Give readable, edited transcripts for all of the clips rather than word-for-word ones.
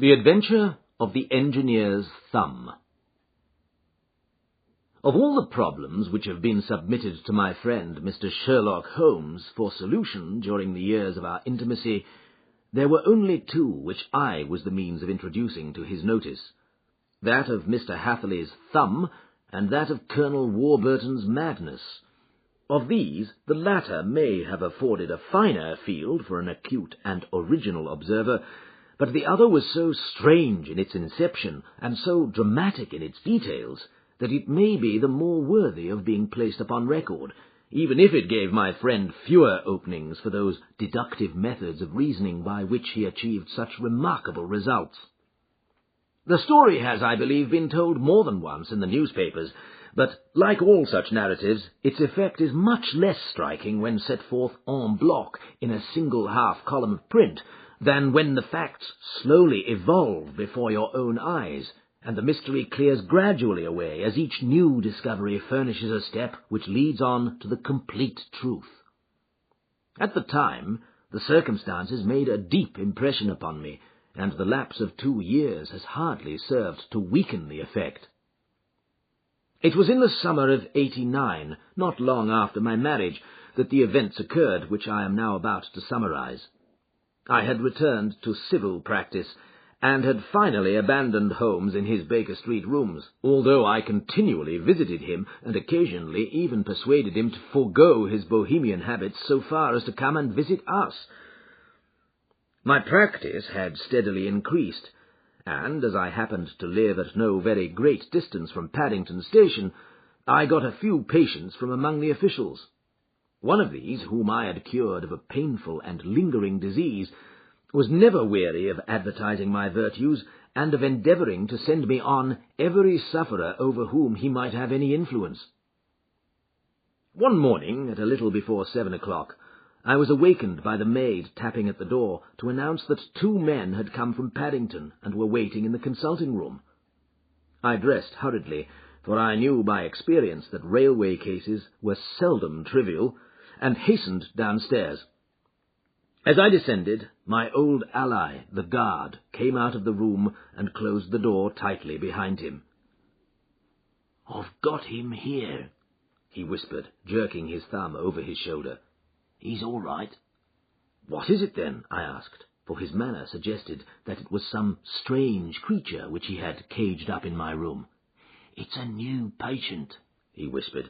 The Adventure of the Engineer's Thumb. Of all the problems which have been submitted to my friend Mr. Sherlock Holmes for solution during the years of our intimacy, there were only two which I was the means of introducing to his notice, that of Mr. Hatherley's thumb and that of Colonel Warburton's madness. Of these, the latter may have afforded a finer field for an acute and original observer, but the other was so strange in its inception and so dramatic in its details that it may be the more worthy of being placed upon record, even if it gave my friend fewer openings for those deductive methods of reasoning by which he achieved such remarkable results. The story has, I believe, been told more than once in the newspapers, but, like all such narratives, its effect is much less striking when set forth en bloc in a single half-column of print than when the facts slowly evolve before your own eyes, and the mystery clears gradually away as each new discovery furnishes a step which leads on to the complete truth. At the time, the circumstances made a deep impression upon me, and the lapse of 2 years has hardly served to weaken the effect. It was in the summer of '89, not long after my marriage, that the events occurred which I am now about to summarize. I had returned to civil practice, and had finally abandoned Holmes in his Baker Street rooms, although I continually visited him, and occasionally even persuaded him to forego his bohemian habits so far as to come and visit us. My practice had steadily increased, and, as I happened to live at no very great distance from Paddington Station, I got a few patients from among the officials. One of these, whom I had cured of a painful and lingering disease, was never weary of advertising my virtues and of endeavouring to send me on every sufferer over whom he might have any influence. One morning, at a little before 7 o'clock, I was awakened by the maid tapping at the door to announce that 2 men had come from Paddington and were waiting in the consulting room. I dressed hurriedly, for I knew by experience that railway cases were seldom trivial, and hastened downstairs. As I descended, my old ally, the guard, came out of the room and closed the door tightly behind him. "I've got him here," he whispered, jerking his thumb over his shoulder. "He's all right." "What is it, then?" I asked, for his manner suggested that it was some strange creature which he had caged up in my room. "It's a new patient," he whispered.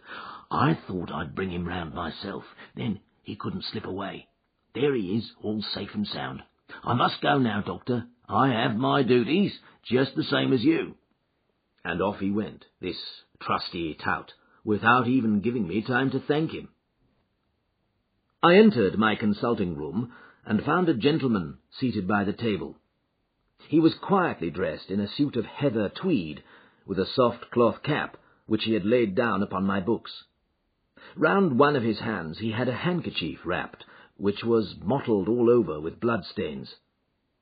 "I thought I'd bring him round myself, then he couldn't slip away. There he is, all safe and sound. I must go now, Doctor. I have my duties, just the same as you." And off he went, this trusty tout, without even giving me time to thank him. I entered my consulting room and found a gentleman seated by the table. He was quietly dressed in a suit of heather tweed, with a soft cloth cap, which he had laid down upon my books. Round one of his hands he had a handkerchief wrapped, which was mottled all over with blood-stains.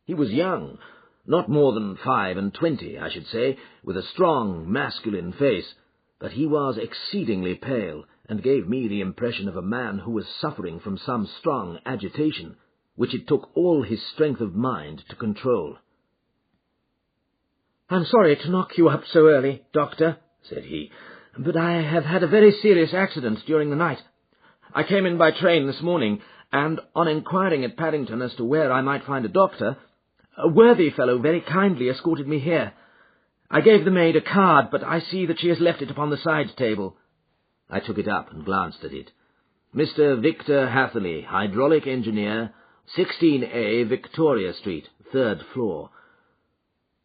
He was young, not more than 25, I should say, with a strong, masculine face, but he was exceedingly pale, and gave me the impression of a man who was suffering from some strong agitation, which it took all his strength of mind to control. "I'm sorry to knock you up so early, Doctor," said he, "but I have had a very serious accident during the night. I came in by train this morning, and on inquiring at Paddington as to where I might find a doctor, a worthy fellow very kindly escorted me here. I gave the maid a card, but I see that she has left it upon the side table." I took it up and glanced at it. "Mr. Victor Hatherley, hydraulic engineer, 16A Victoria Street, 3rd floor."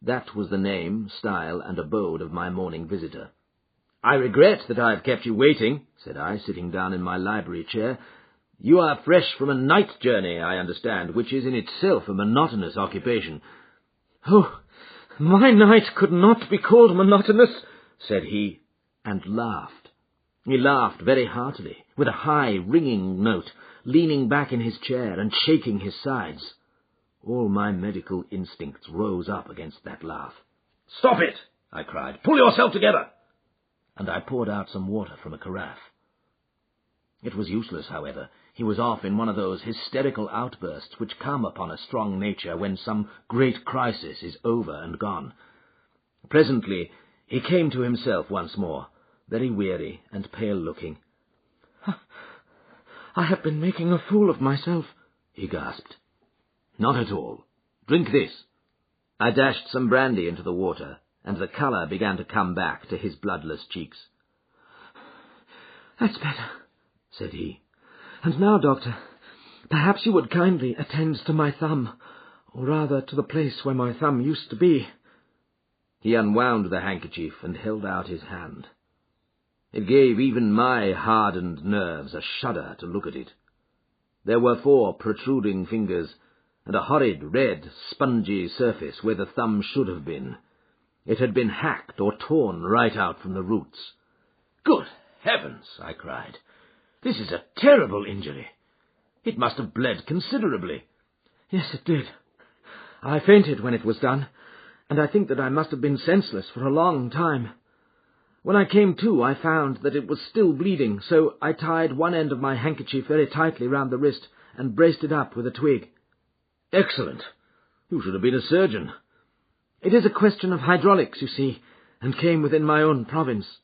That was the name, style, and abode of my morning visitor. "I regret that I have kept you waiting," said I, sitting down in my library chair. "You are fresh from a night journey, I understand, which is in itself a monotonous occupation." "Oh, my night could not be called monotonous," said he, and laughed. He laughed very heartily, with a high, ringing note, leaning back in his chair and shaking his sides. All my medical instincts rose up against that laugh. "Stop it!" I cried. "Pull yourself together!" And I poured out some water from a carafe. It was useless, however. He was off in one of those hysterical outbursts which come upon a strong nature when some great crisis is over and gone. Presently he came to himself once more, very weary and pale-looking. "I have been making a fool of myself," he gasped. "Not at all. Drink this." I dashed some brandy into the water, and the colour began to come back to his bloodless cheeks. "That's better," said he. "And now, Doctor, perhaps you would kindly attend to my thumb, or rather to the place where my thumb used to be." He unwound the handkerchief and held out his hand. It gave even my hardened nerves a shudder to look at it. There were 4 protruding fingers, and a horrid red, spongy surface where the thumb should have been. It had been hacked or torn right out from the roots. "Good heavens!" I cried. "This is a terrible injury. It must have bled considerably." "Yes, it did. I fainted when it was done, and I think that I must have been senseless for a long time. When I came to, I found that it was still bleeding, so I tied one end of my handkerchief very tightly round the wrist and braced it up with a twig." "Excellent. You should have been a surgeon." "It is a question of hydraulics, you see, and came within my own province."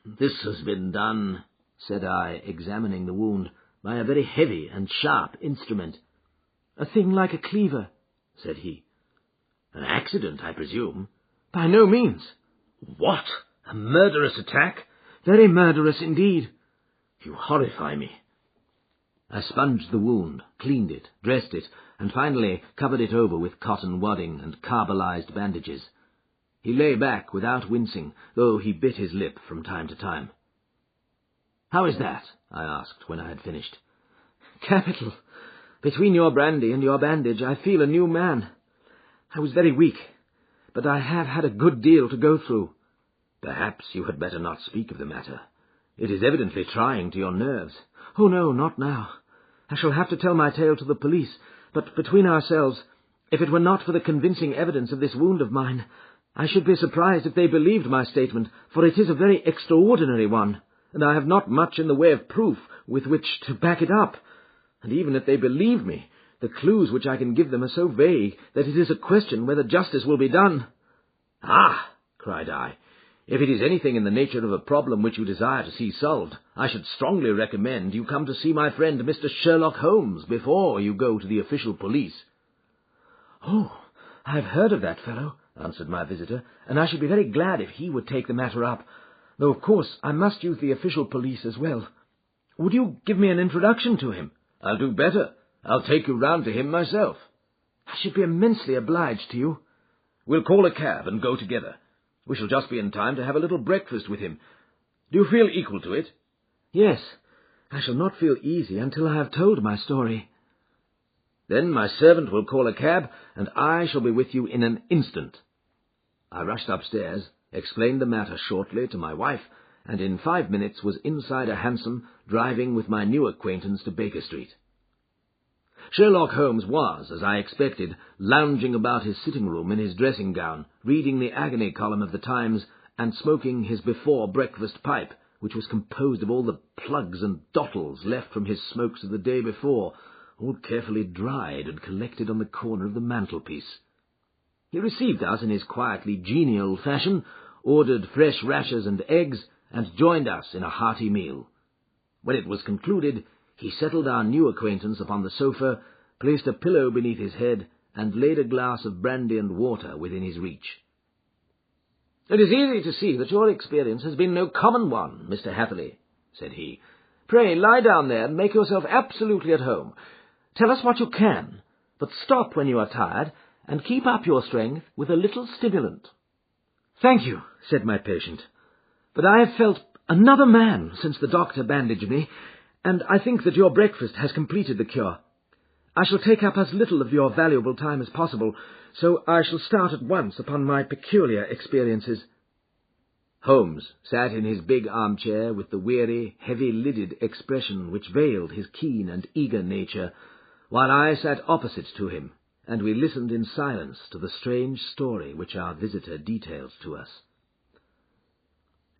"This has been done," said I, examining the wound, "by a very heavy and sharp instrument." "A thing like a cleaver," said he. "An accident, I presume?" "By no means." "What? A murderous attack?" "Very murderous indeed." "You horrify me." I sponged the wound, cleaned it, dressed it, and finally covered it over with cotton wadding and carbolized bandages. He lay back without wincing, though he bit his lip from time to time. "How is that?" I asked when I had finished. "Capital. Between your brandy and your bandage I feel a new man. I was very weak, but I have had a good deal to go through." "Perhaps you had better not speak of the matter. It is evidently trying to your nerves." "Oh, no, not now. I shall have to tell my tale to the police, but between ourselves, if it were not for the convincing evidence of this wound of mine, I should be surprised if they believed my statement, for it is a very extraordinary one, and I have not much in the way of proof with which to back it up. And even if they believe me, the clues which I can give them are so vague that it is a question whether justice will be done." "Ah!" cried I. "If it is anything in the nature of a problem which you desire to see solved, I should strongly recommend you come to see my friend Mr. Sherlock Holmes before you go to the official police." "Oh, I have heard of that fellow," answered my visitor, "and I should be very glad if he would take the matter up, though of course I must use the official police as well. Would you give me an introduction to him?" "I'll do better. I'll take you round to him myself." "I should be immensely obliged to you." "We'll call a cab and go together. We shall just be in time to have a little breakfast with him. Do you feel equal to it?" "Yes. I shall not feel easy until I have told my story." "Then my servant will call a cab, and I shall be with you in an instant." I rushed upstairs, explained the matter shortly to my wife, and in 5 minutes was inside a hansom, driving with my new acquaintance to Baker Street. Sherlock Holmes was, as I expected, lounging about his sitting-room in his dressing-gown, reading the agony column of the Times, and smoking his before-breakfast pipe, which was composed of all the plugs and dottles left from his smokes of the day before, all carefully dried and collected on the corner of the mantelpiece. He received us in his quietly genial fashion, ordered fresh rashers and eggs, and joined us in a hearty meal. When it was concluded, he settled our new acquaintance upon the sofa, placed a pillow beneath his head, and laid a glass of brandy and water within his reach. "It is easy to see that your experience has been no common one, Mr. Hatherley," said he. "Pray lie down there and make yourself absolutely at home. Tell us what you can, but stop when you are tired, and keep up your strength with a little stimulant." "Thank you," said my patient, "but I have felt another man since the doctor bandaged me, and I think that your breakfast has completed the cure. I shall take up as little of your valuable time as possible, so I shall start at once upon my peculiar experiences." Holmes sat in his big armchair with the weary, heavy-lidded expression which veiled his keen and eager nature, while I sat opposite to him, and we listened in silence to the strange story which our visitor details to us.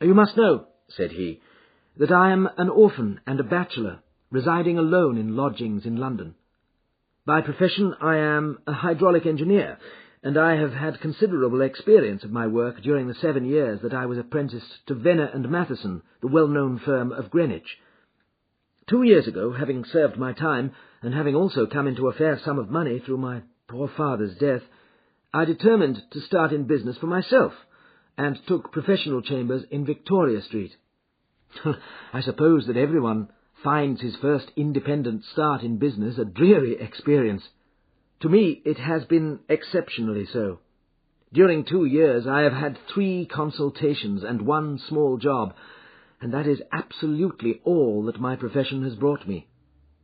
"You must know," said he, "that I am an orphan and a bachelor, residing alone in lodgings in London. By profession I am a hydraulic engineer, and I have had considerable experience of my work during the 7 years that I was apprenticed to Venner and Matheson, the well-known firm of Greenwich. 2 years ago, having served my time, and having also come into a fair sum of money through my poor father's death, I determined to start in business for myself, and took professional chambers in Victoria Street. I suppose that everyone finds his first independent start in business a dreary experience. To me it has been exceptionally so. During 2 years I have had 3 consultations and 1 small job, and that is absolutely all that my profession has brought me.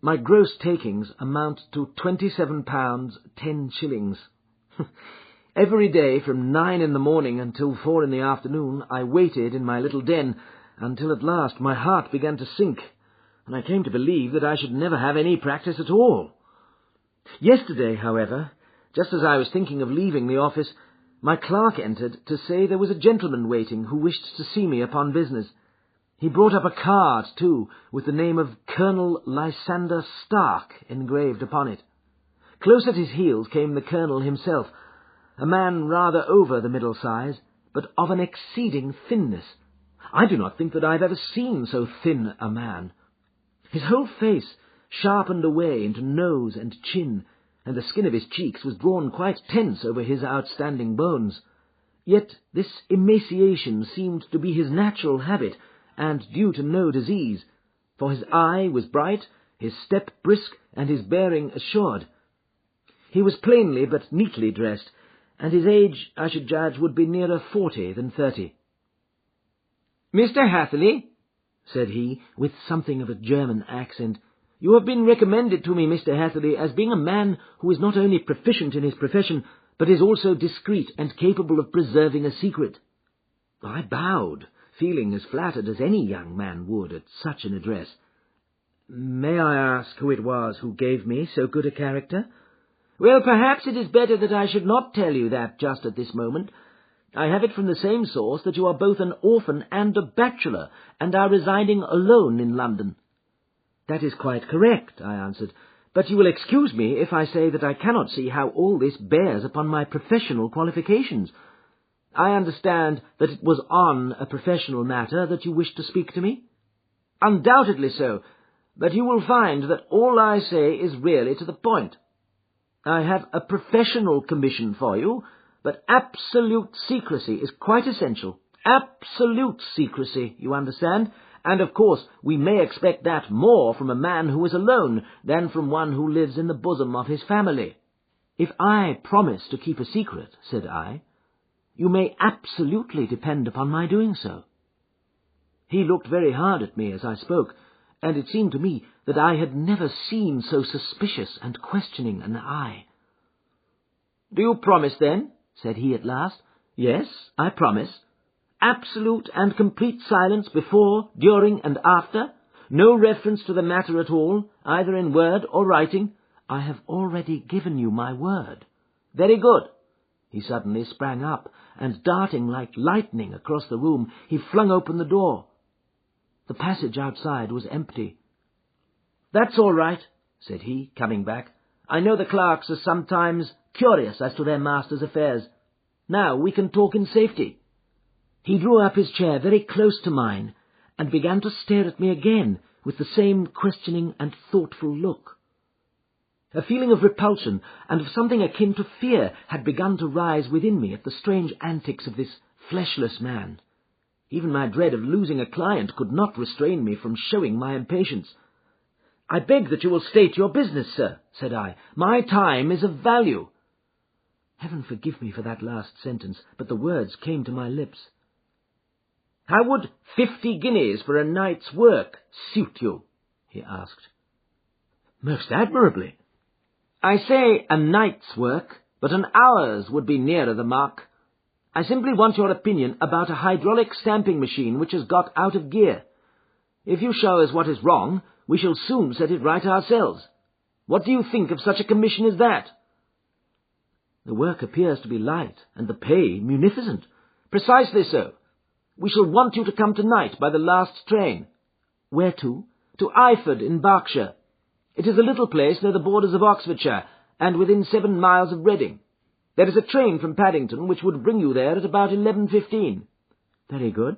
My gross takings amount to £27 10 Every day from 9 in the morning until 4 in the afternoon I waited in my little den until at last my heart began to sink, and I came to believe that I should never have any practice at all. Yesterday, however, just as I was thinking of leaving the office, my clerk entered to say there was a gentleman waiting who wished to see me upon business. He brought up a card, too, with the name of Colonel Lysander Stark engraved upon it. Close at his heels came the Colonel himself, a man rather over the middle size, but of an exceeding thinness. I do not think that I have ever seen so thin a man. His whole face sharpened away into nose and chin, and the skin of his cheeks was drawn quite tense over his outstanding bones. Yet this emaciation seemed to be his natural habit, and due to no disease, for his eye was bright, his step brisk, and his bearing assured. He was plainly but neatly dressed, and his age, I should judge, would be nearer 40 than 30. "Mr. Hatherley," said he, with something of a German accent, "you have been recommended to me, Mr. Hatherley, as being a man who is not only proficient in his profession, but is also discreet and capable of preserving a secret." I bowed, feeling as flattered as any young man would at such an address. "May I ask who it was who gave me so good a character?" "Well, perhaps it is better that I should not tell you that just at this moment. I have it from the same source that you are both an orphan and a bachelor, and are residing alone in London." "That is quite correct," I answered, "but you will excuse me if I say that I cannot see how all this bears upon my professional qualifications. I understand that it was on a professional matter that you wished to speak to me?" "Undoubtedly so, but you will find that all I say is really to the point. I have a professional commission for you, but absolute secrecy is quite essential. Absolute secrecy, you understand, and of course we may expect that more from a man who is alone than from one who lives in the bosom of his family." "If I promise to keep a secret," said I, "you may absolutely depend upon my doing so." He looked very hard at me as I spoke, and it seemed to me that I had never seen so suspicious and questioning an eye. "Do you promise, then?" said he at last. "Yes, I promise." "Absolute and complete silence before, during, and after? No reference to the matter at all, either in word or writing?" "I have already given you my word." "Very good." He suddenly sprang up, and darting like lightning across the room, he flung open the door. The passage outside was empty. "That's all right," said he, coming back. "I know the clerks are sometimes curious as to their master's affairs. Now we can talk in safety." He drew up his chair very close to mine, and began to stare at me again with the same questioning and thoughtful look. A feeling of repulsion and of something akin to fear had begun to rise within me at the strange antics of this fleshless man. Even my dread of losing a client could not restrain me from showing my impatience. "I beg that you will state your business, sir," said I. "My time is of value." Heaven forgive me for that last sentence, but the words came to my lips. "How would 50 guineas for a night's work suit you?" he asked. "Most admirably." "I say a night's work, but an hour's would be nearer the mark. I simply want your opinion about a hydraulic stamping machine which has got out of gear. If you show us what is wrong, we shall soon set it right ourselves. What do you think of such a commission as that?" "The work appears to be light, and the pay munificent." "Precisely so. We shall want you to come tonight by the last train." "Where to?" to Eyford in Berkshire. It is a little place near the borders of Oxfordshire, and within 7 miles of Reading. There is a train from Paddington which would bring you there at about 11:15. Very good.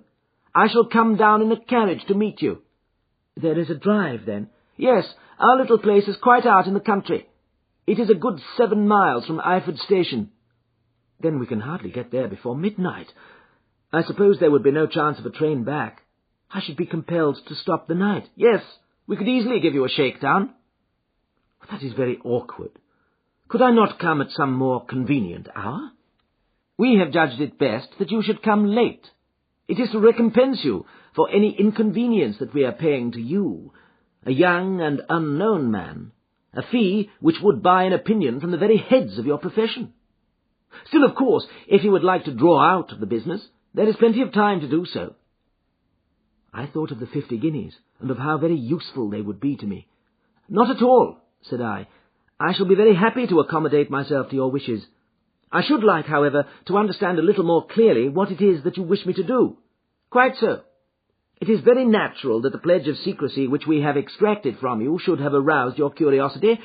I shall come down in a carriage to meet you. There is a drive, then? Yes, our little place is quite out in the country. It is a good 7 miles from Eyford Station. Then we can hardly get there before midnight. I suppose there would be no chance of a train back. I should be compelled to stop the night. Yes, we could easily give you a shakedown. That is very awkward. Could I not come at some more convenient hour? We have judged it best that you should come late. It is to recompense you for any inconvenience that we are paying to you, a young and unknown man, a fee which would buy an opinion from the very heads of your profession. Still, of course, if you would like to draw out of the business, there is plenty of time to do so. I thought of the 50 guineas, and of how very useful they would be to me. Not at all, said I. I shall be very happy to accommodate myself to your wishes. I should like, however, to understand a little more clearly what it is that you wish me to do. Quite so. It is very natural that the pledge of secrecy which we have extracted from you should have aroused your curiosity.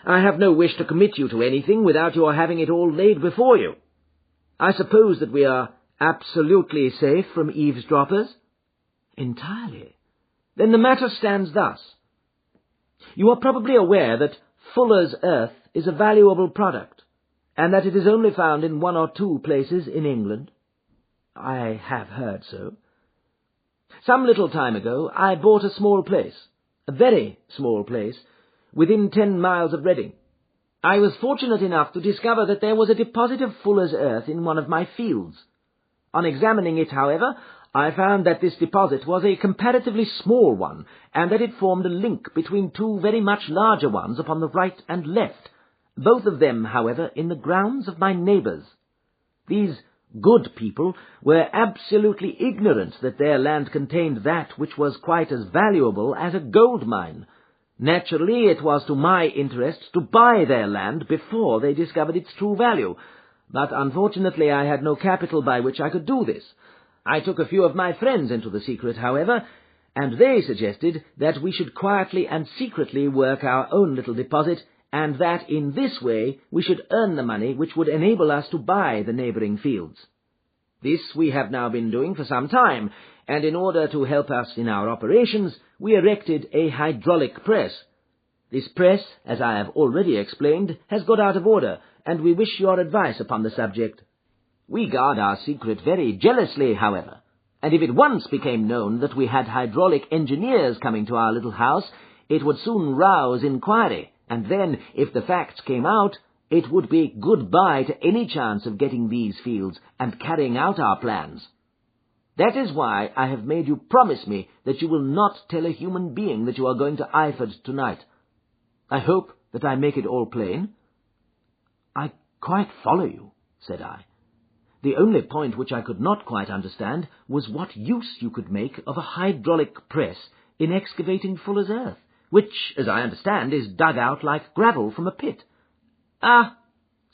I have no wish to commit you to anything without your having it all laid before you. I suppose that we are absolutely safe from eavesdroppers? Entirely. Then the matter stands thus. You are probably aware that Fuller's earth is a valuable product, and that it is only found in 1 or 2 places in England. I have heard so. Some little time ago I bought a small place, a very small place, within 10 miles of Reading. I was fortunate enough to discover that there was a deposit of Fuller's earth in one of my fields. On examining it, however, I found that this deposit was a comparatively small one, and that it formed a link between 2 very much larger ones upon the right and left, both of them, however, in the grounds of my neighbours. These good people were absolutely ignorant that their land contained that which was quite as valuable as a gold mine. Naturally, it was to my interest to buy their land before they discovered its true value, but unfortunately I had no capital by which I could do this. I took a few of my friends into the secret, however, and they suggested that we should quietly and secretly work our own little deposit, and that in this way we should earn the money which would enable us to buy the neighbouring fields. This we have now been doing for some time, and in order to help us in our operations, we erected a hydraulic press. This press, as I have already explained, has got out of order, and we wish your advice upon the subject. We guard our secret very jealously, however, and if it once became known that we had hydraulic engineers coming to our little house, it would soon rouse inquiry, and then, if the facts came out, it would be goodbye to any chance of getting these fields and carrying out our plans. That is why I have made you promise me that you will not tell a human being that you are going to Eyford tonight. I hope that I make it all plain. I quite follow you, said I. The only point which I could not quite understand was what use you could make of a hydraulic press in excavating Fuller's earth, which, as I understand, is dug out like gravel from a pit. Ah,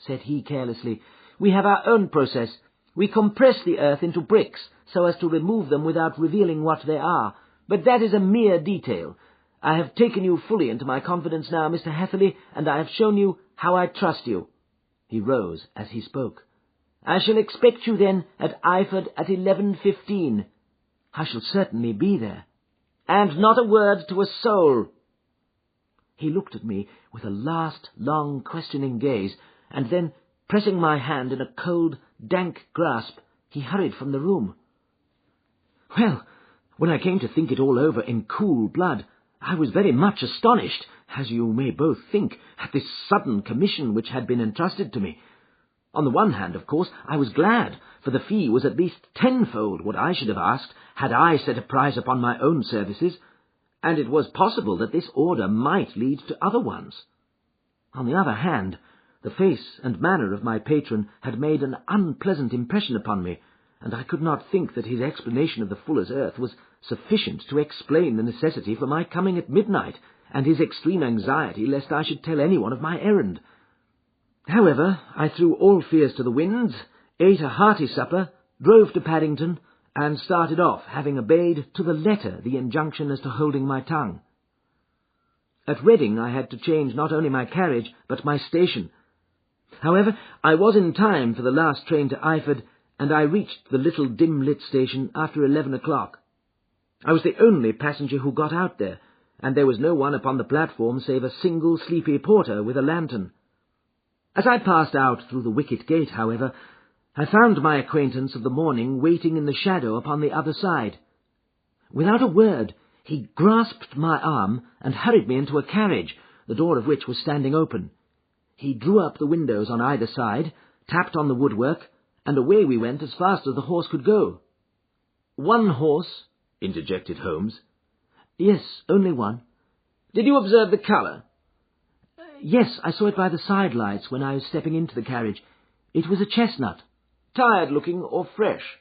said he carelessly, we have our own process. We compress the earth into bricks so as to remove them without revealing what they are, but that is a mere detail. I have taken you fully into my confidence now, Mr. Hatherley, and I have shown you how I trust you. He rose as he spoke. I shall expect you then at Eyford at 11:15. I shall certainly be there. And not a word to a soul. He looked at me with a last long questioning gaze, and then, pressing my hand in a cold, dank grasp, he hurried from the room. Well, when I came to think it all over in cool blood, I was very much astonished, as you may both think, at this sudden commission which had been entrusted to me. On the one hand, of course, I was glad, for the fee was at least tenfold what I should have asked had I set a price upon my own services, and it was possible that this order might lead to other ones. On the other hand, the face and manner of my patron had made an unpleasant impression upon me, and I could not think that his explanation of the Fuller's earth was sufficient to explain the necessity for my coming at midnight, and his extreme anxiety lest I should tell anyone of my errand. However, I threw all fears to the winds, ate a hearty supper, drove to Paddington, and started off, having obeyed to the letter the injunction as to holding my tongue. At Reading I had to change not only my carriage, but my station. However, I was in time for the last train to Eyford, and I reached the little dim-lit station after 11 o'clock. I was the only passenger who got out there, and there was no one upon the platform save a single sleepy porter with a lantern. As I passed out through the wicket gate, however, I found my acquaintance of the morning waiting in the shadow upon the other side. Without a word, he grasped my arm and hurried me into a carriage, the door of which was standing open. He drew up the windows on either side, tapped on the woodwork, and away we went as fast as the horse could go. "One horse?" interjected Holmes. "Yes, only one." "Did you observe the colour?" "Yes, I saw it by the side lights when I was stepping into the carriage. It was a chestnut." "Tired-looking or fresh?"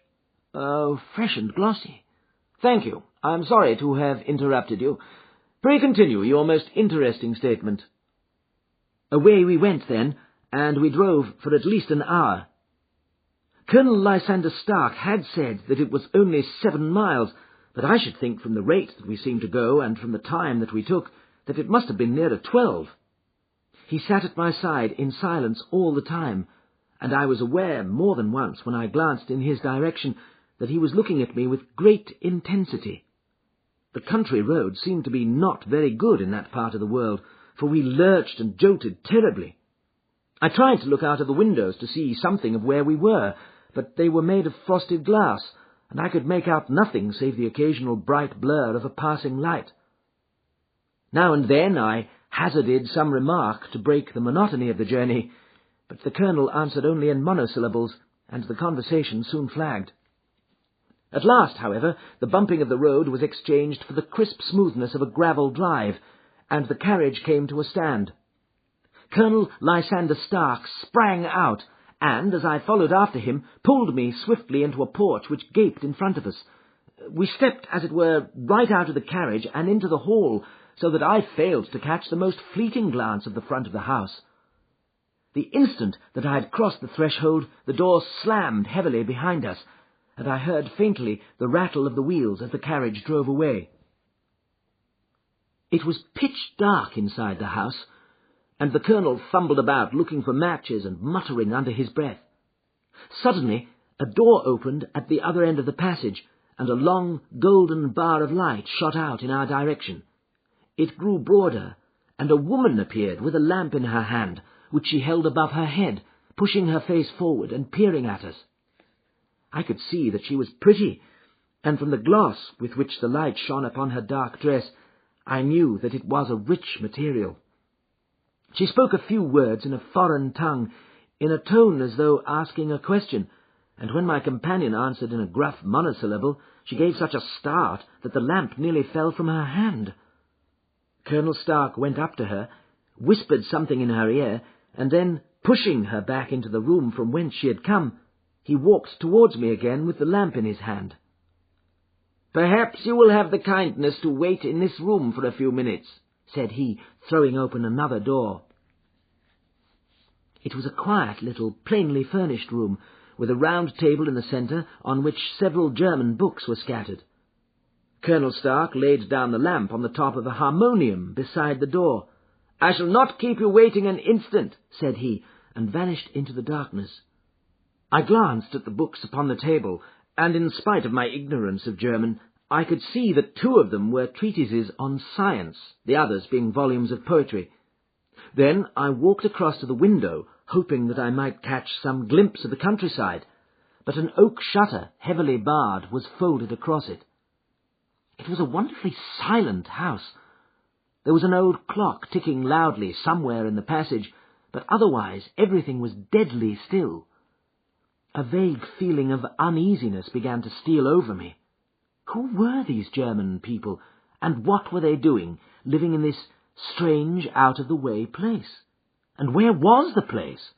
"Oh, fresh and glossy." "Thank you. I am sorry to have interrupted you. Pray continue your most interesting statement." Away we went then, and we drove for at least an hour. Colonel Lysander Stark had said that it was only 7 miles, but I should think from the rate that we seemed to go and from the time that we took that it must have been nearer 12. He sat at my side in silence all the time, and I was aware more than once when I glanced in his direction that he was looking at me with great intensity. The country road seemed to be not very good in that part of the world, for we lurched and jolted terribly. I tried to look out of the windows to see something of where we were, but they were made of frosted glass, and I could make out nothing save the occasional bright blur of a passing light. Now and then I hazarded some remark to break the monotony of the journey, but the colonel answered only in monosyllables, and the conversation soon flagged. At last, however, the bumping of the road was exchanged for the crisp smoothness of a gravel drive, and the carriage came to a stand. Colonel Lysander Stark sprang out, and, as I followed after him, pulled me swiftly into a porch which gaped in front of us. We stepped, as it were, right out of the carriage and into the hall, so that I failed to catch the most fleeting glance of the front of the house. The instant that I had crossed the threshold, the door slammed heavily behind us, and I heard faintly the rattle of the wheels as the carriage drove away. It was pitch dark inside the house, and the colonel fumbled about looking for matches and muttering under his breath. Suddenly a door opened at the other end of the passage, and a long golden bar of light shot out in our direction. It grew broader, and a woman appeared with a lamp in her hand, which she held above her head, pushing her face forward and peering at us. I could see that she was pretty, and from the gloss with which the light shone upon her dark dress, I knew that it was a rich material. She spoke a few words in a foreign tongue, in a tone as though asking a question, and when my companion answered in a gruff monosyllable, she gave such a start that the lamp nearly fell from her hand. Colonel Stark went up to her, whispered something in her ear, and then, pushing her back into the room from whence she had come, he walked towards me again with the lamp in his hand. "Perhaps you will have the kindness to wait in this room for a few minutes," said he, throwing open another door. It was a quiet little, plainly furnished room, with a round table in the centre on which several German books were scattered. Colonel Stark laid down the lamp on the top of a harmonium beside the door. "I shall not keep you waiting an instant," said he, and vanished into the darkness. I glanced at the books upon the table, and in spite of my ignorance of German, I could see that 2 of them were treatises on science, the others being volumes of poetry. Then I walked across to the window, hoping that I might catch some glimpse of the countryside, but an oak shutter, heavily barred, was folded across it. It was a wonderfully silent house. There was an old clock ticking loudly somewhere in the passage, but otherwise everything was deadly still. A vague feeling of uneasiness began to steal over me. Who were these German people, and what were they doing, living in this strange, out-of-the-way place? And where was the place?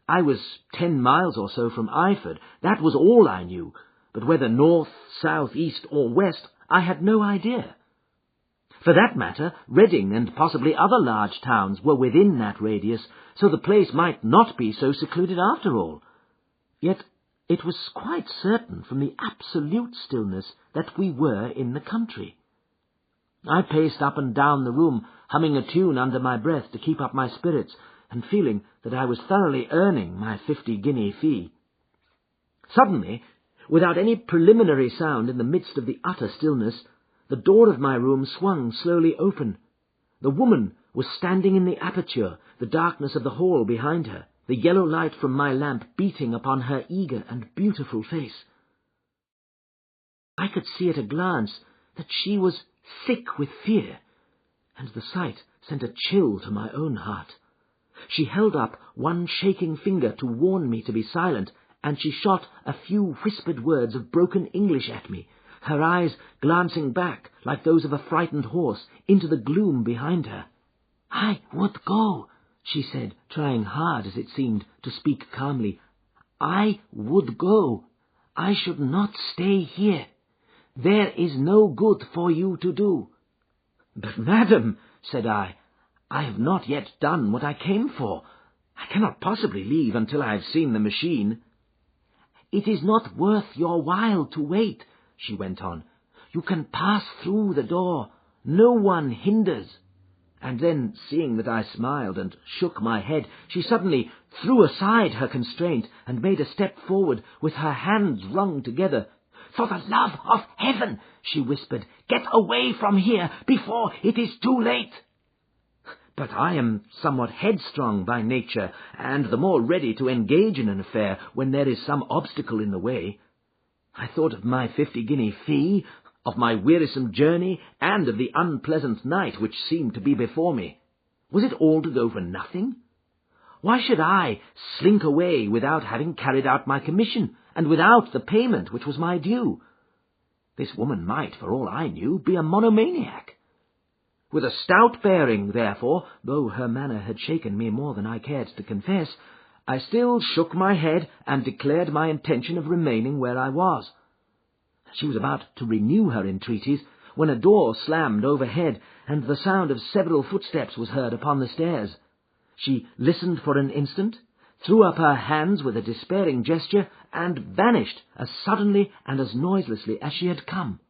I was 10 miles or so from Eyford. That was all I knew, but whether north, south, east, or west, I had no idea. For that matter, Reading and possibly other large towns were within that radius, so the place might not be so secluded after all. Yet it was quite certain from the absolute stillness that we were in the country. I paced up and down the room, humming a tune under my breath to keep up my spirits, and feeling that I was thoroughly earning my 50-guinea fee. Suddenly, without any preliminary sound in the midst of the utter stillness, the door of my room swung slowly open. The woman was standing in the aperture, the darkness of the hall behind her, the yellow light from my lamp beating upon her eager and beautiful face. I could see at a glance that she was sick with fear, and the sight sent a chill to my own heart. She held up one shaking finger to warn me to be silent, and she shot a few whispered words of broken English at me, her eyes glancing back, like those of a frightened horse, into the gloom behind her. "I would go," she said, trying hard, as it seemed, to speak calmly. "I would go. I should not stay here. There is no good for you to do." "But, madam," said I have not yet done what I came for. I cannot possibly leave until I have seen the machine." "It is not worth your while to wait," she went on. "You can pass through the door. No one hinders." And then, seeing that I smiled and shook my head, she suddenly threw aside her constraint and made a step forward with her hands wrung together. "For the love of heaven," she whispered, "get away from here before it is too late." But I am somewhat headstrong by nature, and the more ready to engage in an affair when there is some obstacle in the way. I thought of my 50-guinea fee, of my wearisome journey, and of the unpleasant night which seemed to be before me. Was it all to go for nothing? Why should I slink away without having carried out my commission, and without the payment which was my due? This woman might, for all I knew, be a monomaniac. With a stout bearing, therefore, though her manner had shaken me more than I cared to confess, I still shook my head and declared my intention of remaining where I was. She was about to renew her entreaties when a door slammed overhead, and the sound of several footsteps was heard upon the stairs. She listened for an instant, threw up her hands with a despairing gesture, and vanished as suddenly and as noiselessly as she had come.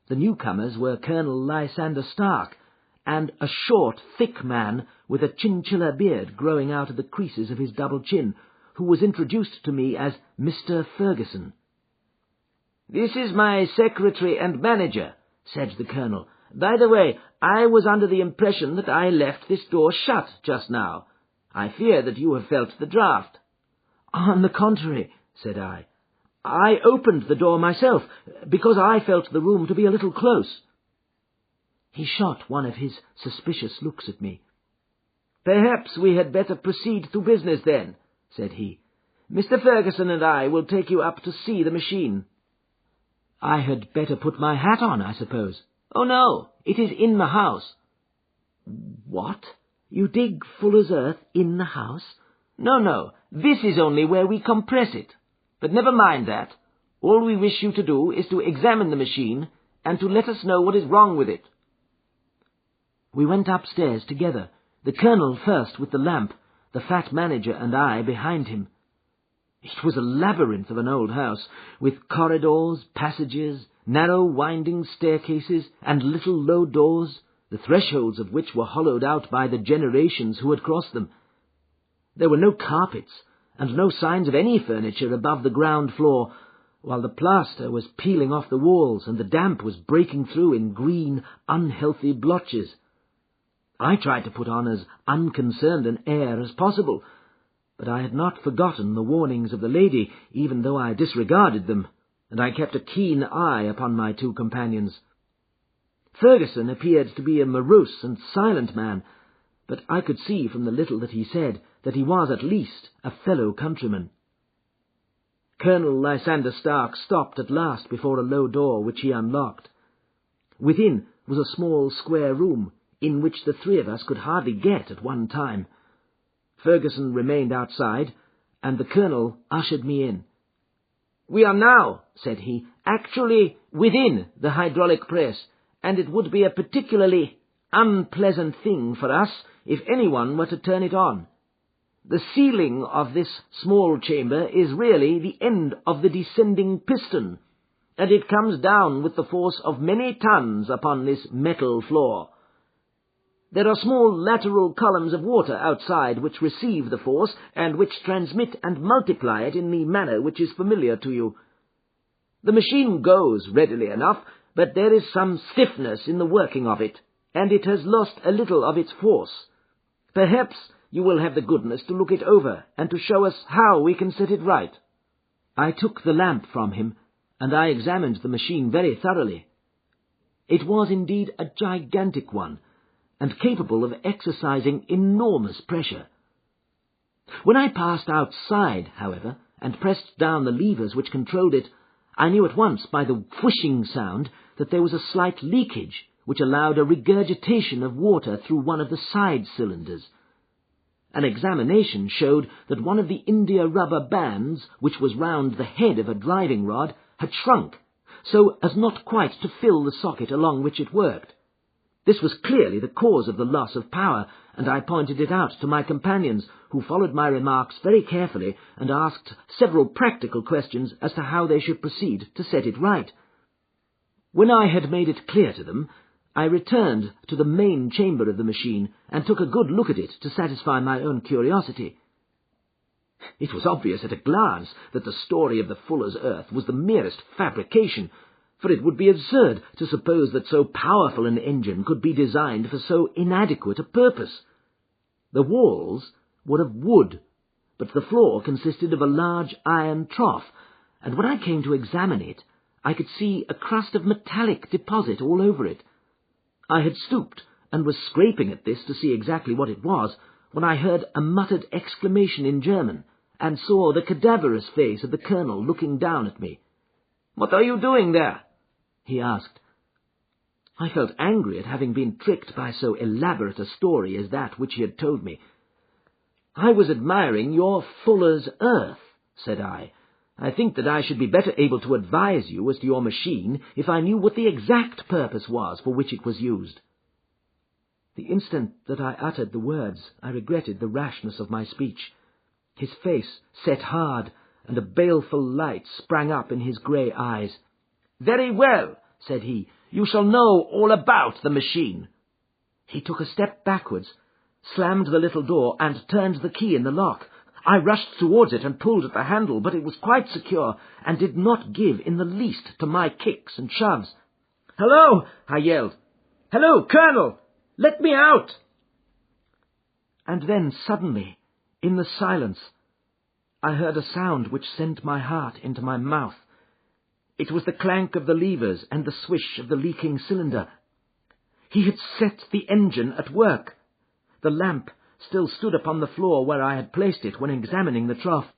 The newcomers were Colonel Lysander Stark, and a short, thick man with a chinchilla beard growing out of the creases of his double chin, who was introduced to me as Mr. Ferguson. "This is my secretary and manager," said the Colonel. "By the way, I was under the impression that I left this door shut just now. I fear that you have felt the draught." "On the contrary," said I opened the door myself, because I felt the room to be a little close." He shot one of his suspicious looks at me. "Perhaps we had better proceed to business then," said he. "Mr. Ferguson and I will take you up to see the machine." "I had better put my hat on, I suppose." "Oh, no, it is in the house." "What? You dig Fuller's Earth in the house?" No, this is only where we compress it. But never mind that. All we wish you to do is to examine the machine and to let us know what is wrong with it." We went upstairs together, the Colonel first with the lamp, the fat manager and I behind him. It was a labyrinth of an old house, with corridors, passages, narrow winding staircases, and little low doors, the thresholds of which were hollowed out by the generations who had crossed them. There were no carpets, and no signs of any furniture above the ground floor, while the plaster was peeling off the walls, and the damp was breaking through in green, unhealthy blotches. I tried to put on as unconcerned an air as possible, but I had not forgotten the warnings of the lady, even though I disregarded them, and I kept a keen eye upon my two companions. Ferguson appeared to be a morose and silent man, but I could see from the little that he said that he was at least a fellow countryman. Colonel Lysander Stark stopped at last before a low door which he unlocked. Within was a small square room, in which the three of us could hardly get at one time. Ferguson remained outside, and the Colonel ushered me in. "We are now," said he, "actually within the hydraulic press, and it would be a particularly unpleasant thing for us if anyone were to turn it on. The ceiling of this small chamber is really the end of the descending piston. and it comes down with the force of many tons upon this metal floor. There are small lateral columns of water outside which receive the force and which transmit and multiply it in the manner which is familiar to you. The machine goes readily enough, but there is some stiffness in the working of it, and it has lost a little of its force. Perhaps you will have the goodness to look it over and to show us how we can set it right." I took the lamp from him, and I examined the machine very thoroughly. It was indeed a gigantic one, and capable of exercising enormous pressure. When I passed outside, however, and pressed down the levers which controlled it, I knew at once by the whooshing sound that there was a slight leakage which allowed a regurgitation of water through one of the side cylinders. An examination showed that one of the india-rubber bands, which was round the head of a driving rod, had shrunk, so as not quite to fill the socket along which it worked. This was clearly the cause of the loss of power, and I pointed it out to my companions, who followed my remarks very carefully and asked several practical questions as to how they should proceed to set it right. When I had made it clear to them, I returned to the main chamber of the machine and took a good look at it to satisfy my own curiosity. It was obvious at a glance that the story of the fuller's earth was the merest fabrication, for it would be absurd to suppose that so powerful an engine could be designed for so inadequate a purpose. The walls were of wood, but the floor consisted of a large iron trough, and when I came to examine it, I could see a crust of metallic deposit all over it. I had stooped and was scraping at this to see exactly what it was, when I heard a muttered exclamation in German, and saw the cadaverous face of the colonel looking down at me. "What are you doing there?" he asked. I felt angry at having been tricked by so elaborate a story as that which he had told me. "I was admiring your fuller's earth," said I. "I think that I should be better able to advise you as to your machine if I knew what the exact purpose was for which it was used." The instant that I uttered the words, I regretted the rashness of my speech. His face set hard, and a baleful light sprang up in his grey eyes. "Very well," said he, "you shall know all about the machine." He took a step backwards, slammed the little door, and turned the key in the lock. I rushed towards it and pulled at the handle, but it was quite secure, and did not give in the least to my kicks and shoves. "Hello!" I yelled. "Hello, Colonel! Let me out!" And then suddenly, in the silence, I heard a sound which sent my heart into my mouth. It was the clank of the levers and the swish of the leaking cylinder. He had set the engine at work. The lamp still stood upon the floor where I had placed it when examining the trough.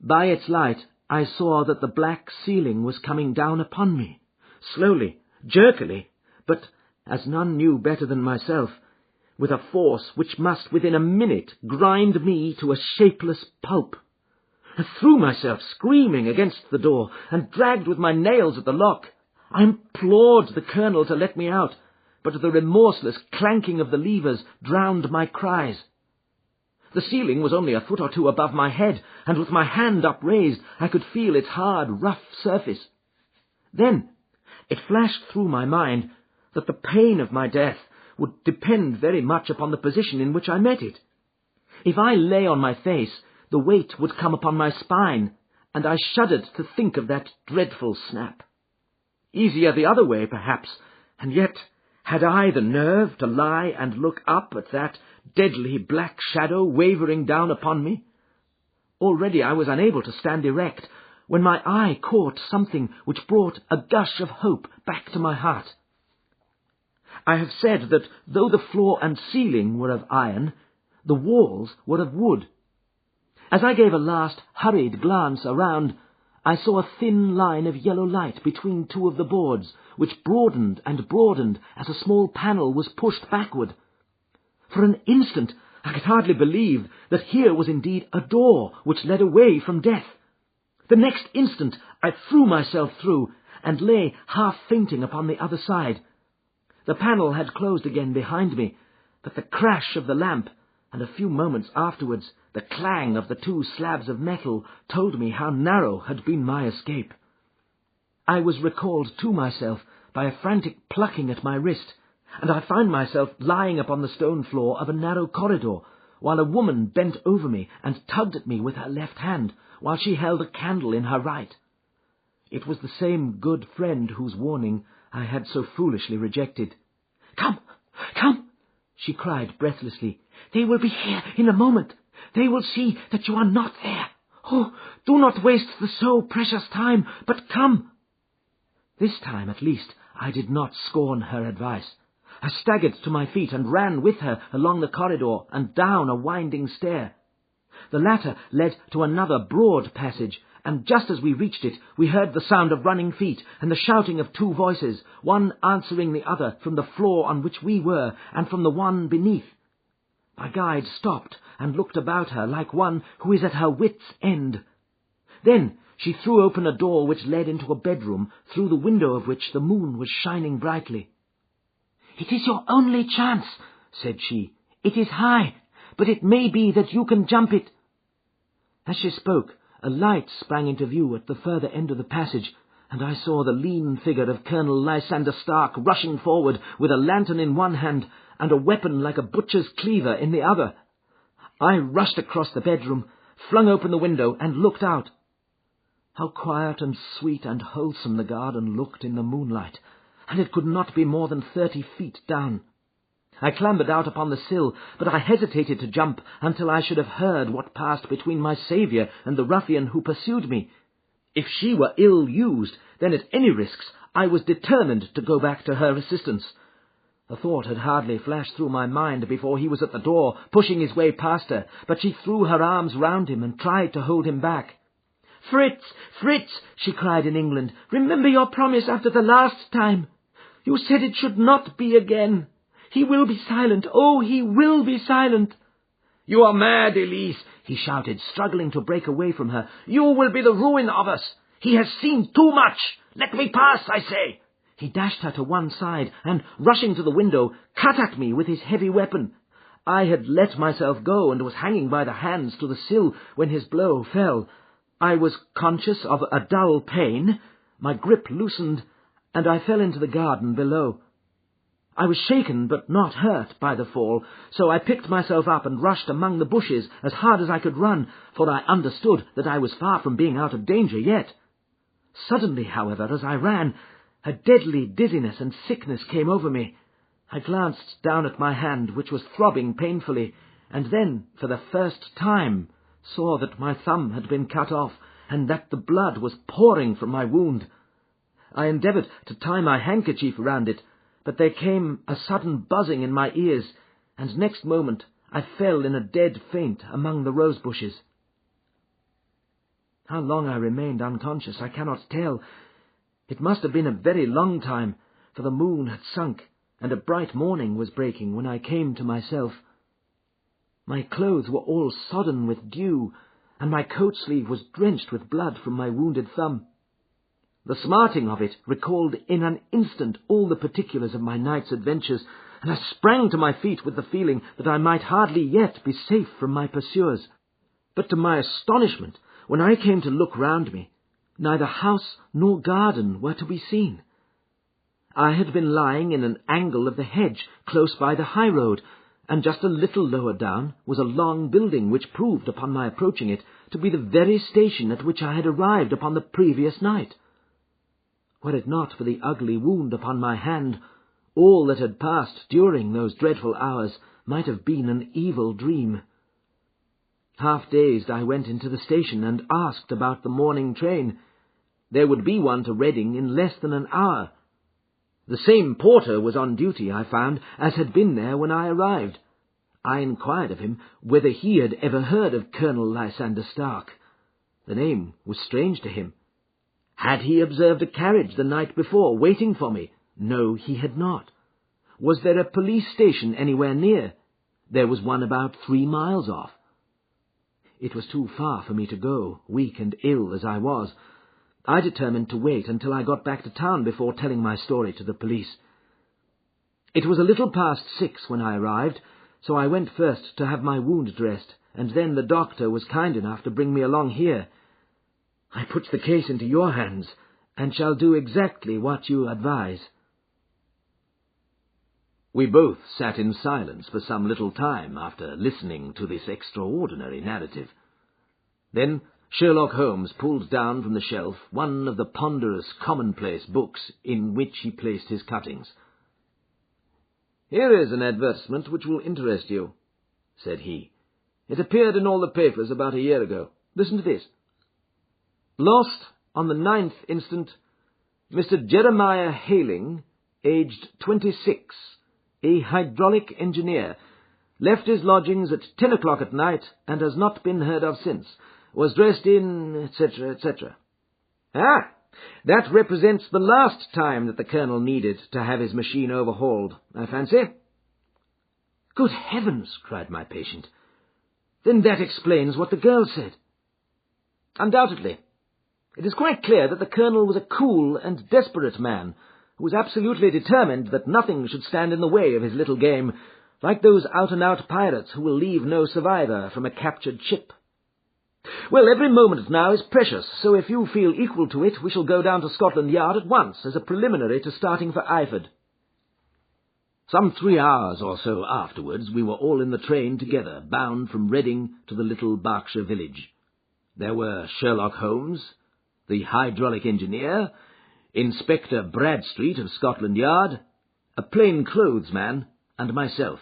By its light I saw that the black ceiling was coming down upon me, slowly, jerkily, but, as none knew better than myself, with a force which must within a minute grind me to a shapeless pulp. I threw myself screaming against the door, and dragged with my nails at the lock. I implored the colonel to let me out, but the remorseless clanking of the levers drowned my cries. The ceiling was only a foot or two above my head, and with my hand upraised I could feel its hard, rough surface. Then it flashed through my mind that the pain of my death would depend very much upon the position in which I met it. If I lay on my face, the weight would come upon my spine, and I shuddered to think of that dreadful snap. Easier the other way, perhaps, and yet had I the nerve to lie and look up at that deadly black shadow wavering down upon me? Already I was unable to stand erect, when my eye caught something which brought a gush of hope back to my heart. I have said that though the floor and ceiling were of iron, the walls were of wood. As I gave a last hurried glance around, I saw a thin line of yellow light between two of the boards, which broadened and broadened as a small panel was pushed backward. For an instant I could hardly believe that here was indeed a door which led away from death. The next instant I threw myself through, and lay half fainting upon the other side. The panel had closed again behind me, but the crash of the lamp, and a few moments afterwards the clang of the two slabs of metal, told me how narrow had been my escape. I was recalled to myself by a frantic plucking at my wrist, and I found myself lying upon the stone floor of a narrow corridor, while a woman bent over me and tugged at me with her left hand, while she held a candle in her right. It was the same good friend whose warning I had so foolishly rejected. "Come, come!" she cried breathlessly. "They will be here in a moment. They will see that you are not there. Oh, do not waste the so precious time, but come!" This time, at least, I did not scorn her advice. I staggered to my feet and ran with her along the corridor and down a winding stair. The latter led to another broad passage, and just as we reached it, we heard the sound of running feet and the shouting of two voices, one answering the other from the floor on which we were and from the one beneath. My guide stopped and looked about her like one who is at her wit's end. Then she threw open a door which led into a bedroom, through the window of which the moon was shining brightly. "It is your only chance," said she. "It is high, but it may be that you can jump it." As she spoke, a light sprang into view at the further end of the passage, and I saw the lean figure of Colonel Lysander Stark rushing forward with a lantern in one hand and a weapon like a butcher's cleaver in the other. I rushed across the bedroom, flung open the window, and looked out. How quiet and sweet and wholesome the garden looked in the moonlight, and it could not be more than 30 feet down. I clambered out upon the sill, but I hesitated to jump until I should have heard what passed between my saviour and the ruffian who pursued me. If she were ill used, then at any risks I was determined to go back to her assistance. The thought had hardly flashed through my mind before he was at the door, pushing his way past her, but she threw her arms round him and tried to hold him back. "Fritz, Fritz," she cried in England, "remember your promise after the last time. You said it should not be again. He will be silent. Oh, he will be silent." "You are mad, Elise," he shouted, struggling to break away from her. "You will be the ruin of us. He has seen too much. Let me pass, I say." He dashed her to one side and, rushing to the window, cut at me with his heavy weapon. I had let myself go and was hanging by the hands to the sill when his blow fell. I was conscious of a dull pain, my grip loosened, and I fell into the garden below. I was shaken but not hurt by the fall, so I picked myself up and rushed among the bushes as hard as I could run, for I understood that I was far from being out of danger yet. Suddenly, however, as I ran, a deadly dizziness and sickness came over me. I glanced down at my hand, which was throbbing painfully, and then, for the first time, saw that my thumb had been cut off, and that the blood was pouring from my wound. I endeavoured to tie my handkerchief round it, but there came a sudden buzzing in my ears, and next moment I fell in a dead faint among the rose bushes. How long I remained unconscious I cannot tell. It must have been a very long time, for the moon had sunk, and a bright morning was breaking when I came to myself. My clothes were all sodden with dew, and my coat sleeve was drenched with blood from my wounded thumb. The smarting of it recalled in an instant all the particulars of my night's adventures, and I sprang to my feet with the feeling that I might hardly yet be safe from my pursuers. But to my astonishment, when I came to look round me, neither house nor garden were to be seen. I had been lying in an angle of the hedge close by the high road, and just a little lower down was a long building which proved, upon my approaching it, to be the very station at which I had arrived upon the previous night. Were it not for the ugly wound upon my hand, all that had passed during those dreadful hours might have been an evil dream. Half-dazed, I went into the station and asked about the morning train. There would be one to Reading in less than an hour. The same porter was on duty, I found, as had been there when I arrived. I inquired of him whether he had ever heard of Colonel Lysander Stark. The name was strange to him. Had he observed a carriage the night before waiting for me? No, he had not. Was there a police station anywhere near? There was one about 3 miles off. It was too far for me to go, weak and ill as I was. I determined to wait until I got back to town before telling my story to the police. It was a little past 6 when I arrived, so I went first to have my wound dressed, and then the doctor was kind enough to bring me along here. I put the case into your hands, and shall do exactly what you advise." We both sat in silence for some little time after listening to this extraordinary narrative. Then Sherlock Holmes pulled down from the shelf one of the ponderous commonplace books in which he placed his cuttings. "Here is an advertisement which will interest you," said he. "It appeared in all the papers about a year ago. Listen to this. 'Lost on the 9th instant, Mr. Jeremiah Hayling, aged 26, a hydraulic engineer, left his lodgings at 10 o'clock at night and has not been heard of since. Was dressed in, etc., etc.' Ah, that represents the last time that the Colonel needed to have his machine overhauled, I fancy." "Good heavens!" cried my patient. "Then that explains what the girl said." "Undoubtedly. It is quite clear that the Colonel was a cool and desperate man, who was absolutely determined that nothing should stand in the way of his little game, like those out-and-out pirates who will leave no survivor from a captured ship. Well, every moment now is precious, so if you feel equal to it, we shall go down to Scotland Yard at once, as a preliminary to starting for Eyford." Some 3 hours or so afterwards, we were all in the train together, bound from Reading to the little Berkshire village. There were Sherlock Holmes, the hydraulic engineer, Inspector Bradstreet of Scotland Yard, a plain-clothes man, and myself.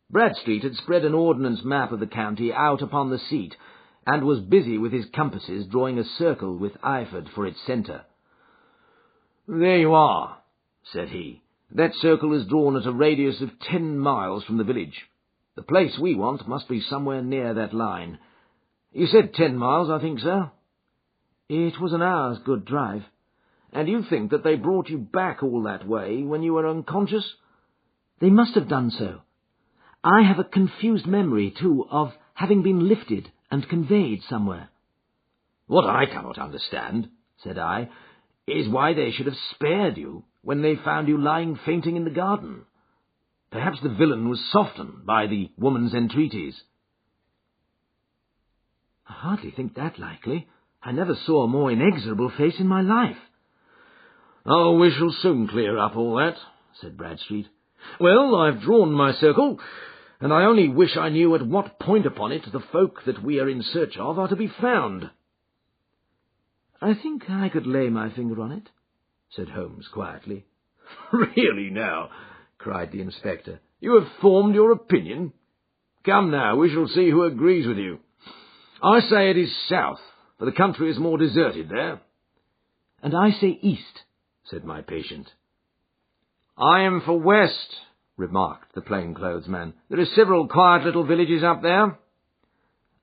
Bradstreet had spread an ordnance map of the county out upon the seat, and was busy with his compasses drawing a circle with Eyford for its centre. "There you are," said he. "That circle is drawn at a radius of 10 miles from the village. The place we want must be somewhere near that line. You said 10 miles, I think, sir?" "It was an hour's good drive." "And you think that they brought you back all that way when you were unconscious?" "They must have done so. I have a confused memory, too, of having been lifted and conveyed somewhere." "What I cannot understand," said I, "is why they should have spared you when they found you lying fainting in the garden. Perhaps the villain was softened by the woman's entreaties." "I hardly think that likely. I never saw a more inexorable face in my life." "Oh, we shall soon clear up all that," said Bradstreet. "Well, I've drawn my circle, and I only wish I knew at what point upon it the folk that we are in search of are to be found." "I think I could lay my finger on it," said Holmes quietly. "Really now," cried the inspector, "you have formed your opinion? Come now, we shall see who agrees with you. I say it is south, for the country is more deserted there." "And I say east," said my patient. "I am for west," remarked the plain-clothes man. "There are several quiet little villages up there."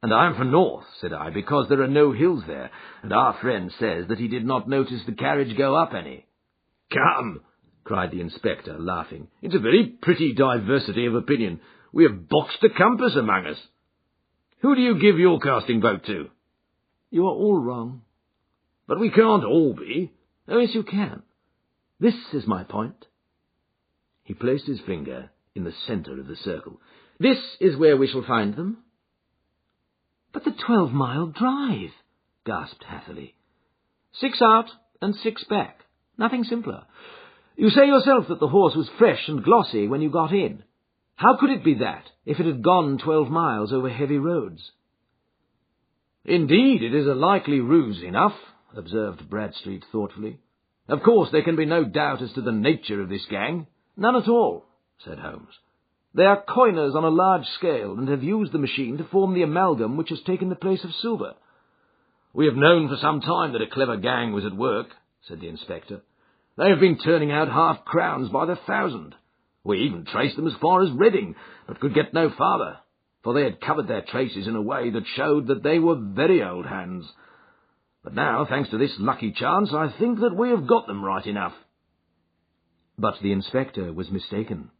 "And I am for north," said I, "because there are no hills there, and our friend says that he did not notice the carriage go up any." "Come," cried the inspector, laughing, "it's a very pretty diversity of opinion. We have boxed the compass among us. Who do you give your casting vote to?" "You are all wrong." "But we can't all be." "Oh, yes, you can. This is my point." He placed his finger in the centre of the circle. "This is where we shall find them." "But the 12-mile drive," gasped Hatherley. 6 out and 6 back. Nothing simpler. You say yourself that the horse was fresh and glossy when you got in. How could it be that, if it had gone 12 miles over heavy roads?" "Indeed, it is a likely ruse enough," observed Bradstreet thoughtfully. "Of course, there can be no doubt as to the nature of this gang." "None at all," said Holmes. "They are coiners on a large scale, and have used the machine to form the amalgam which has taken the place of silver." "We have known for some time that a clever gang was at work," said the inspector. "They have been turning out half-crowns by the thousand. We even traced them as far as Reading, but could get no farther, for they had covered their traces in a way that showed that they were very old hands. But now, thanks to this lucky chance, I think that we have got them right enough." But the inspector was mistaken,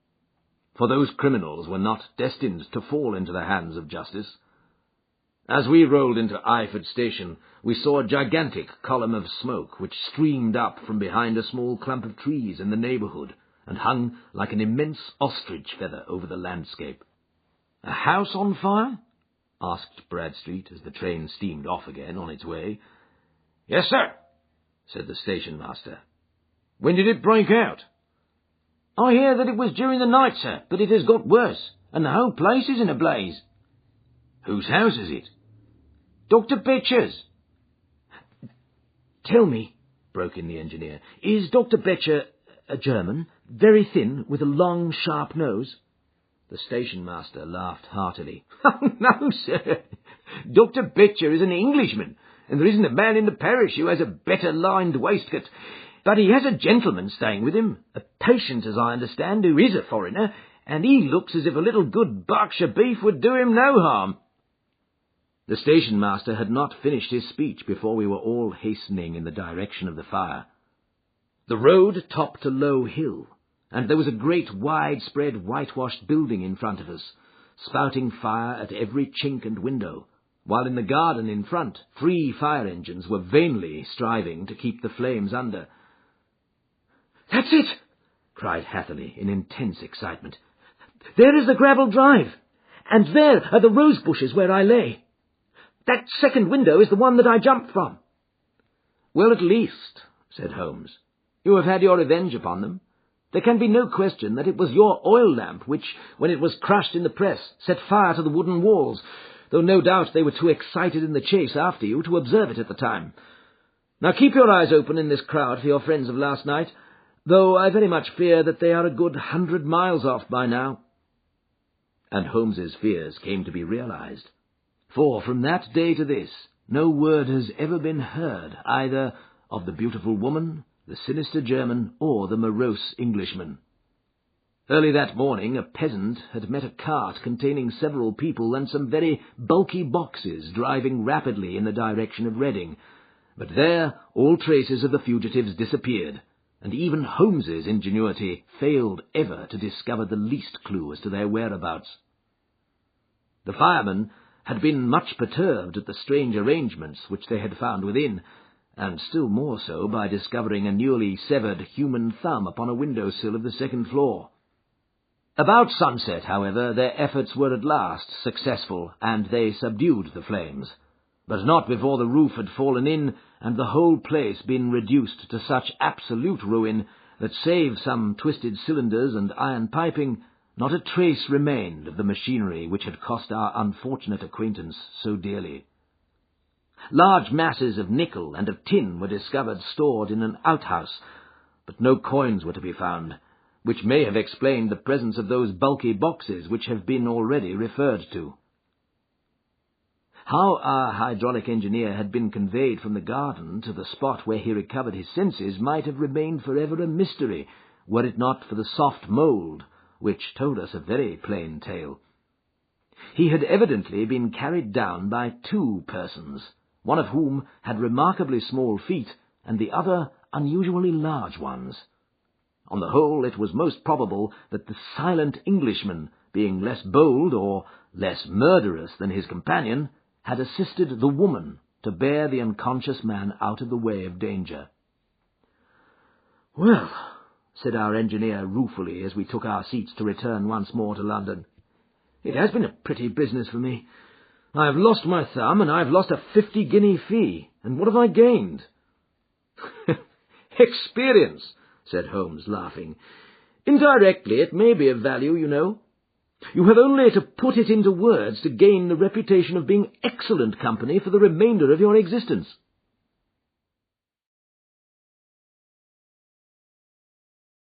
for those criminals were not destined to fall into the hands of justice. As we rolled into Eyford station, we saw a gigantic column of smoke which streamed up from behind a small clump of trees in the neighbourhood, and hung like an immense ostrich feather over the landscape. "A house on fire?" asked Bradstreet as the train steamed off again on its way. "Yes, sir," said the station-master. "When did it break out?" "I hear that it was during the night, sir, but it has got worse, and the whole place is in a blaze." "Whose house is it?" "Dr. Betcher's." "Tell me," broke in the engineer, "is Dr. Betcher a German, very thin, with a long, sharp nose?" The station-master laughed heartily. "Oh, no, sir. Dr. Betcher is an Englishman, and there isn't a man in the parish who has a better lined waistcoat. But he has a gentleman staying with him, a patient, as I understand, who is a foreigner, and he looks as if a little good Berkshire beef would do him no harm." The station-master had not finished his speech before we were all hastening in the direction of the fire. The road topped a low hill, and there was a great widespread whitewashed building in front of us, spouting fire at every chink and window, while in the garden in front 3 fire engines were vainly striving to keep the flames under. "That's it!" cried Hatherley in intense excitement. "There is the gravel drive, and there are the rose bushes where I lay. That second window is the one that I jumped from." "Well, at least," said Holmes, "you have had your revenge upon them. There can be no question that it was your oil lamp which, when it was crushed in the press, set fire to the wooden walls, though no doubt they were too excited in the chase after you to observe it at the time. Now keep your eyes open in this crowd for your friends of last night, though I very much fear that they are a good 100 miles off by now." And Holmes's fears came to be realized. For from that day to this, no word has ever been heard either of the beautiful woman, the sinister German, or the morose Englishman. Early that morning a peasant had met a cart containing several people and some very bulky boxes driving rapidly in the direction of Reading, but there all traces of the fugitives disappeared, and even Holmes's ingenuity failed ever to discover the least clue as to their whereabouts. The firemen had been much perturbed at the strange arrangements which they had found within, and still more so by discovering a newly severed human thumb upon a window-sill of the second floor. About sunset, however, their efforts were at last successful, and they subdued the flames, but not before the roof had fallen in and the whole place been reduced to such absolute ruin that, save some twisted cylinders and iron piping, not a trace remained of the machinery which had cost our unfortunate acquaintance so dearly. Large masses of nickel and of tin were discovered stored in an outhouse, but no coins were to be found, which may have explained the presence of those bulky boxes which have been already referred to. How our hydraulic engineer had been conveyed from the garden to the spot where he recovered his senses might have remained forever a mystery, were it not for the soft mould, which told us a very plain tale. He had evidently been carried down by 2 persons, one of whom had remarkably small feet, and the other unusually large ones. On the whole, it was most probable that the silent Englishman, being less bold or less murderous than his companion, had assisted the woman to bear the unconscious man out of the way of danger. "Well," said our engineer ruefully as we took our seats to return once more to London, "it has been a pretty business for me. I have lost my thumb, and I have lost a 50-guinea fee, and what have I gained?" "Experience," said Holmes, laughing. "Indirectly it may be of value, you know. You have only to put it into words to gain the reputation of being excellent company for the remainder of your existence."